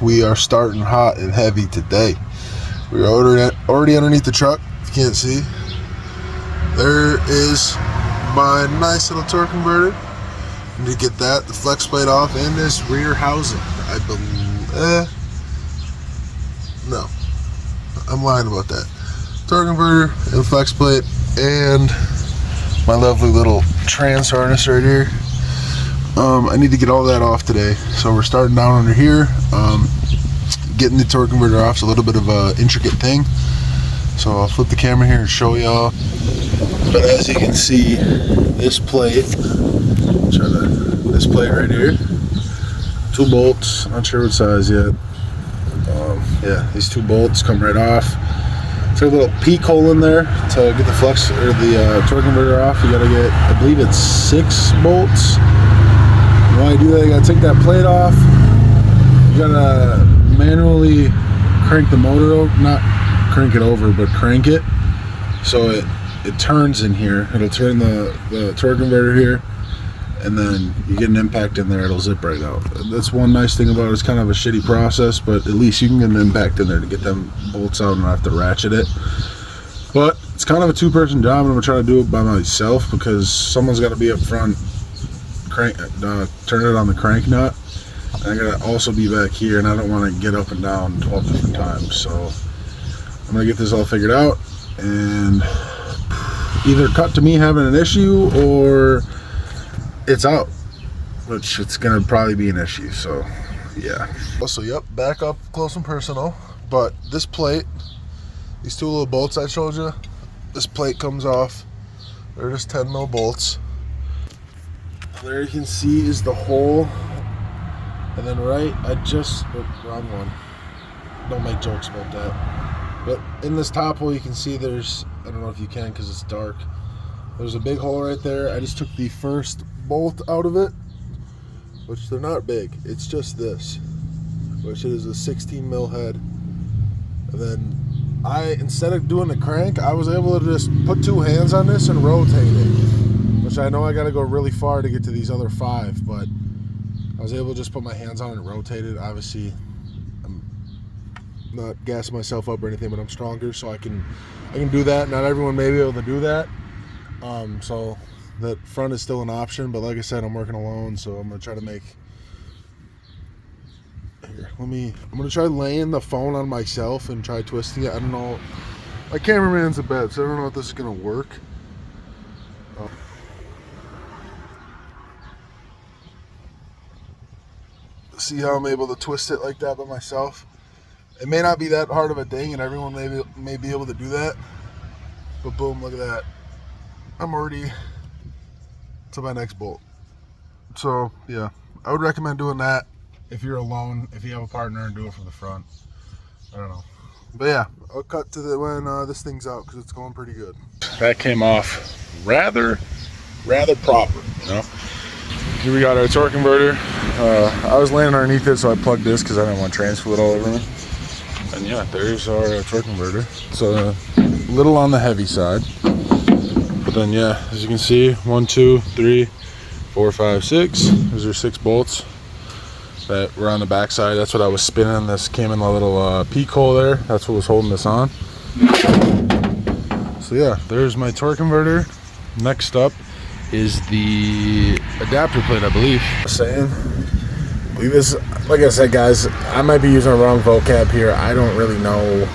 We are starting hot and heavy today. We're already underneath the truck. If you can't see, there is my nice little torque converter. I need to get that, the flex plate off, and this rear housing. I believe, no, I'm lying about that. Torque converter and flex plate and my lovely little trans harness right here. I need to get all that off today, so we're starting down under here. Getting the torque converter off is a little bit of a intricate thing, so I'll flip the camera here and show y'all. But as you can see, this plate right here, 2 bolts, not sure what size yet. Yeah, these 2 bolts come right off. It's got a little peak hole in there to get the flex or the torque converter off. You gotta get, I believe it's 6 bolts. While you do that, you gotta take that plate off. You gotta manually crank the motor over, not crank it over, but crank it so it turns in here. It'll turn the torque converter here, and then you get an impact in there, it'll zip right out. That's one nice thing about it. It's kind of a shitty process, but at least you can get an impact in there to get them bolts out and not have to ratchet it. But it's kind of a 2-person job, and I'm gonna try to do it by myself because someone's got to be up front, turn it on the crank nut, and I gotta also be back here, and I don't want to get up and down 12 different times. So I'm gonna get this all figured out and either cut to me having an issue or it's out, which it's gonna probably be an issue. So yeah. Also, yep, back up close and personal. But this plate, these 2 little bolts I showed you, this plate comes off. They're just 10 mil bolts. There you can see is the hole, and then wrong one. Don't make jokes about that. But in this top hole, you can see there's, I don't know if you can because it's dark. There's a big hole right there. I just took the first bolt out of it, which they're not big. It's just this, which is a 16 mil head. And then instead of doing the crank, I was able to just put 2 hands on this and rotate it, which I know I got to go really far to get to these other 5, but I was able to just put my hands on it and rotate it. Obviously, I'm not gassing myself up or anything, but I'm stronger, so I can do that. Not everyone may be able to do that. So that front is still an option, but like I said, I'm working alone, so I'm gonna try to make. Here, I'm gonna try laying the phone on myself and try twisting it. I don't know. My cameraman's in bed, so I don't know if this is gonna work. See how I'm able to twist it like that by myself. It may not be that hard of a thing, and everyone may be able to do that. But boom, look at that. I'm already to my next bolt. So yeah, I would recommend doing that if you're alone. If you have a partner, and do it from the front. I don't know. But yeah, I'll cut to when this thing's out because it's going pretty good. That came off rather proper, you know. Here we got our torque converter. I was laying underneath it, so I plugged this because I didn't want trans fluid all over me. And yeah, there's our torque converter. It's a little on the heavy side, but then yeah, as you can see, 1, 2, 3, 4, 5, 6. Those are 6 bolts that were on the back side. That's what I was spinning. This came in a little peak hole there. That's what was holding this on. So yeah, there's my torque converter. Next up is the adapter plate, I believe. This, like I said, guys, I might be using the wrong vocab here. I don't really know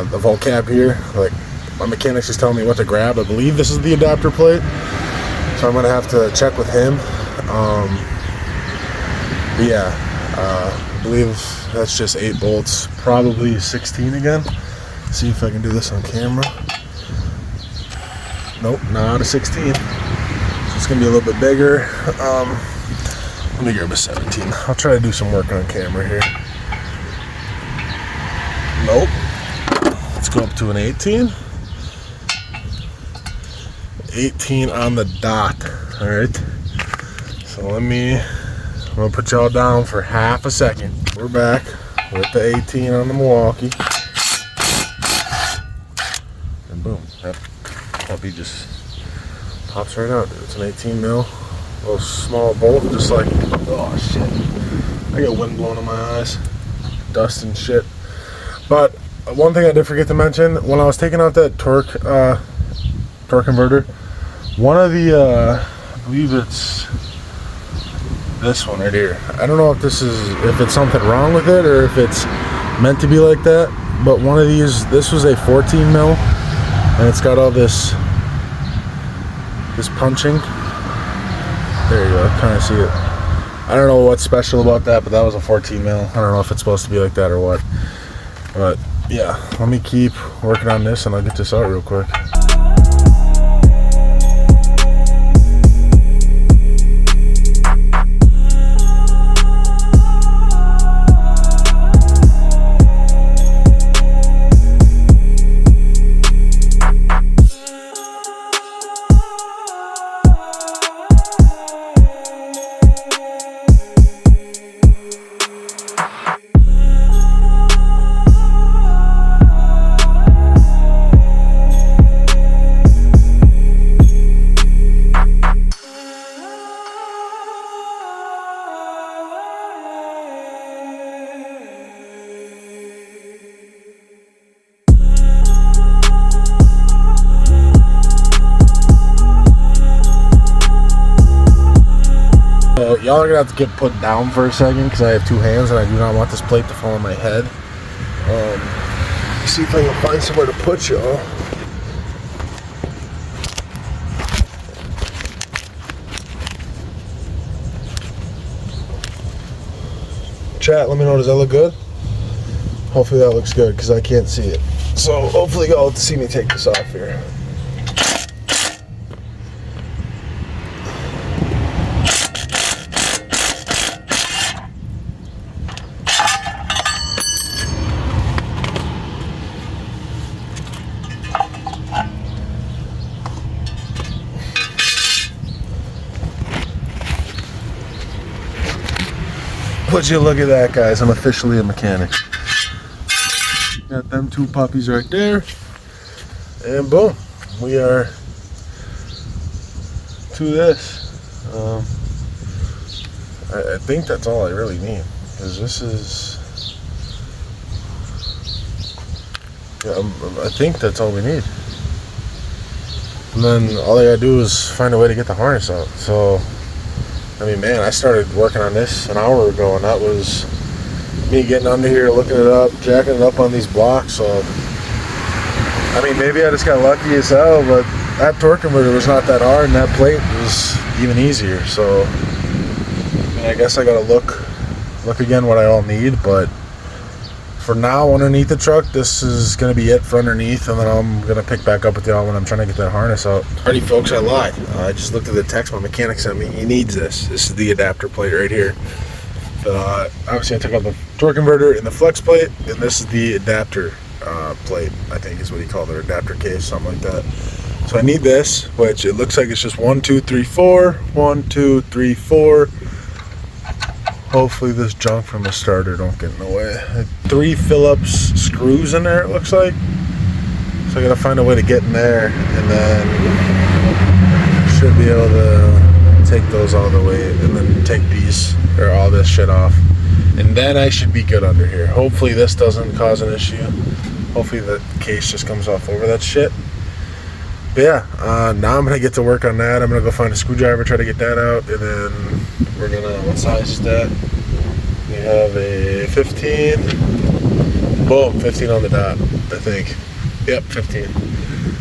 the vocab here. Like, my mechanic's just telling me what to grab. I believe this is the adapter plate, so I'm gonna have to check with him. But yeah, I believe that's just 8 bolts, probably 16 again. See if I can do this on camera. Nope, not a 16. So it's gonna be a little bit bigger. Let me grab a 17. I'll try to do some work on camera here. Nope. Let's go up to an 18. 18 on the dot. All right. So I'm gonna put y'all down for half a second. We're back with the 18 on the Milwaukee. And boom, that puppy just pops right out. It's an 18 mil, little small bolt, just like, oh shit, I get wind blowing in my eyes, dust and shit. But one thing I did forget to mention, when I was taking out that torque converter, one of the I believe it's this one right here. I don't know if it's something wrong with it or if it's meant to be like that, but one of these, this was a 14 mil and it's got all this punching. There you go, kind of see it. I don't know what's special about that, but that was a 14 mil. I don't know if it's supposed to be like that or what, but yeah, let me keep working on this and I'll get this out real quick. Y'all are gonna have to get put down for a second because I have two hands and I do not want this plate to fall on my head. See if I can find somewhere to put y'all. Chat, let me know, does that look good? Hopefully that looks good because I can't see it. So hopefully y'all will see me take this off here. Would you look at that, guys? I'm officially a mechanic. Got them two puppies right there. And boom, we are to this. I think that's all I really need. Because this is... Yeah, I think that's all we need. And then all I gotta do is find a way to get the harness out. So... I mean, man, I started working on this an hour ago, and that was me getting under here, looking it up, jacking it up on these blocks. So, I mean, maybe I just got lucky as hell, but that torque converter was not that hard, and that plate was even easier. So, I mean, I guess I gotta look again what I all need, but for now, underneath the truck, this is gonna be it for underneath, and then I'm gonna pick back up with y'all when I'm trying to get that harness out. Alrighty, folks, I lied. I just looked at the text my mechanic sent me. He needs this. This is the adapter plate right here. Obviously, I took out the torque converter and the flex plate, and this is the adapter plate, I think is what he called it, adapter case, something like that. So I need this, which it looks like it's just 1, 2, 3, 4, 1, 2, 3, 4. Hopefully this junk from the starter don't get in the way. 3 Phillips screws in there, it looks like. So I gotta find a way to get in there, and then should be able to take those all the way, and then take these, or all this shit off. And then I should be good under here. Hopefully this doesn't cause an issue. Hopefully the case just comes off over that shit. But yeah, now I'm gonna get to work on that. I'm gonna go find a screwdriver, try to get that out, and then we're gonna, what size is that? We have a 15. Boom, 15 on the dot, I think. Yep, 15.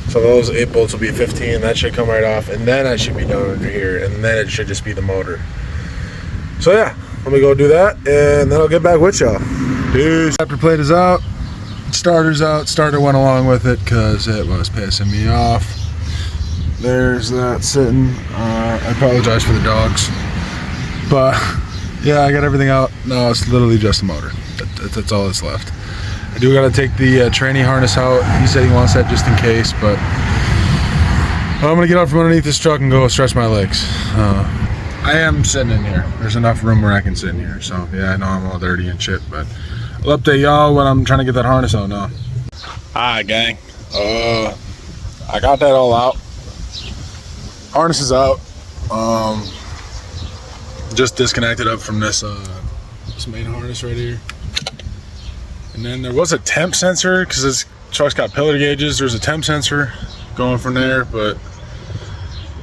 So those 8 bolts will be 15. That should come right off, and then I should be done under here, and then it should just be the motor. So yeah, let me go do that, and then I'll get back with y'all. Peace. Adapter plate is out. Starter's out. Starter went along with it because it was pissing me off. There's that sitting. I apologize for the dogs, but yeah, I got everything out. No, it's literally just a motor. That's all that's left. I do gotta take the tranny harness out. He said he wants that just in case, but I'm gonna get out from underneath this truck and go stretch my legs. I am sitting in here. There's enough room where I can sit in here. So yeah, I know I'm all dirty and shit, but I'll update y'all when I'm trying to get that harness out now. Alright, gang. I got that all out. Harness is out. Just disconnected up from this This main harness right here. And then there was a temp sensor because this truck's got pillar gauges. There's a temp sensor going from there, but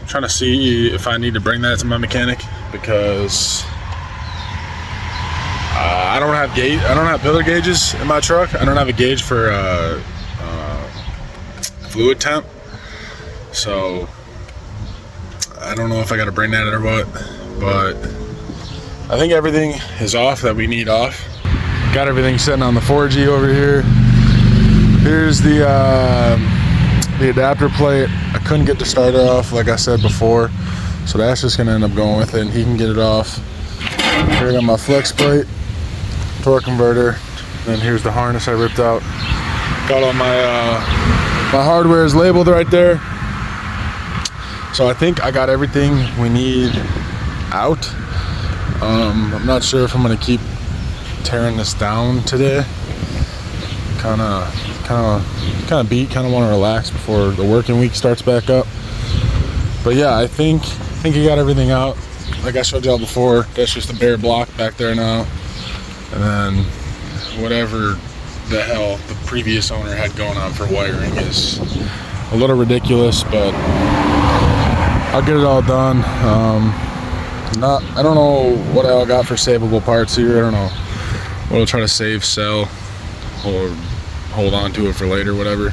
I'm trying to see if I need to bring that to my mechanic because I don't have pillar gauges in my truck. I don't have a gauge for fluid temp, so I don't know if I got to bring that or what. But I think everything is off that we need off. Got everything sitting on the 4G over here. Here's the adapter plate. I couldn't get the starter off, like I said before, so that's just gonna end up going with it, and he can get it off. Here I got my flex plate, torque converter, and here's the harness I ripped out. Got all my my hardware is labeled right there. So I think I got everything we need out. I'm not sure if I'm gonna keep tearing this down today. Kind of beat. Kind of want to relax before the working week starts back up. But yeah, I think you got everything out. Like I showed y'all before, that's just a bare block back there now. And then whatever the hell the previous owner had going on for wiring is a little ridiculous, but I'll get it all done. I don't know what I got for savable parts here. I don't know. We'll try to save, sell, or hold on to it for later, whatever.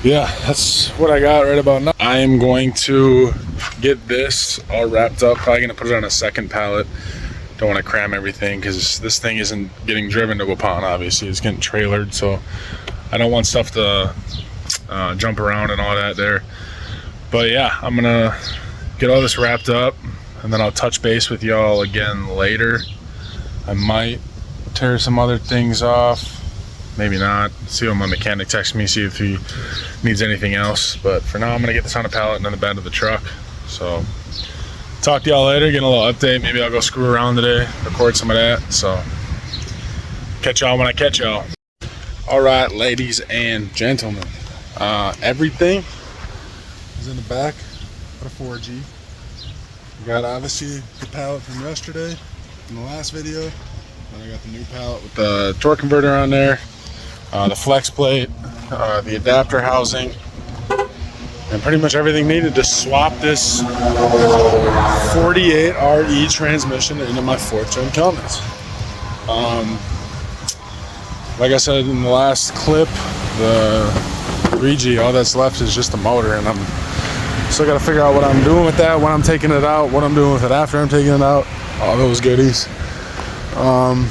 Yeah, that's what I got right about now. I am going to get this all wrapped up. Probably gonna put it on a second pallet. Don't want to cram everything because this thing isn't getting driven to Waupun, obviously. It's getting trailered, so I don't want stuff to jump around and all that there. But yeah, I'm gonna get all this wrapped up, and then I'll touch base with y'all again later. I might tear some other things off, maybe not. See what my mechanic texts me, see if he needs anything else. But for now, I'm gonna get this on a pallet and on the bed of the truck. So talk to y'all later, get a little update. Maybe I'll go screw around today, record some of that. So catch y'all when I catch y'all. All right, ladies and gentlemen, everything is in the back of the 4G. We got obviously the pallet from yesterday in the last video. Then I got the new pallet with the torque converter on there, the flex plate, the adapter housing, and pretty much everything needed to swap this 48 RE transmission into my 4th gen Cummins. Like I said in the last clip, the 3G, all that's left is just the motor, and I'm still got to figure out what I'm doing with that, when I'm taking it out, what I'm doing with it after I'm taking it out, all those goodies. I'm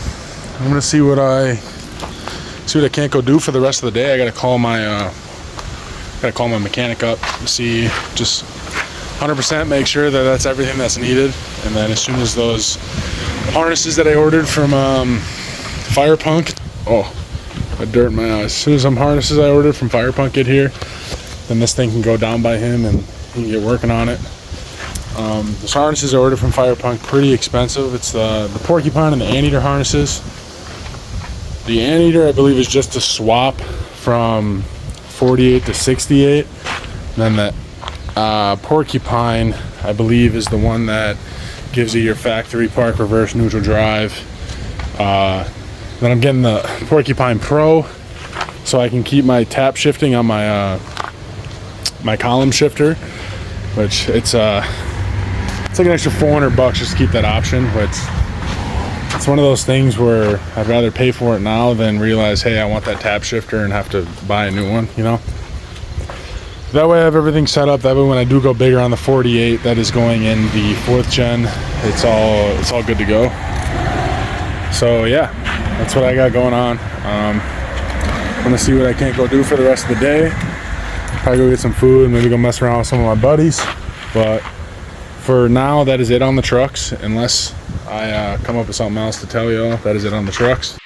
gonna see what I can't go do for the rest of the day. I gotta call my mechanic up to see, just 100% make sure that that's everything that's needed. And then as soon as those harnesses that I ordered from Fire Punk, I dirt in my eyes. As soon as some harnesses I ordered from Fire Punk get here, then this thing can go down by him and he can get working on it. The harnesses I ordered from Fire Punk, pretty expensive. It's the Porcupine and the Anteater harnesses. The Anteater, I believe, is just to swap from 48 to 68. And then the Porcupine, I believe, is the one that gives you your factory park reverse neutral drive. Then I'm getting the Porcupine Pro, so I can keep my tap shifting on my my column shifter, which it's like an extra $400 just to keep that option. But it's one of those things where I'd rather pay for it now than realize, hey, I want that tap shifter and have to buy a new one, you know. That way I have everything set up. That way when I do go bigger on the 48 that is going in the 4th gen, it's all good to go. So yeah, that's what I got going on. I'm gonna see what I can't go do for the rest of the day. Probably go get some food, maybe go mess around with some of my buddies. But for now, that is it on the trucks. Unless I come up with something else to tell y'all, that is it on the trucks.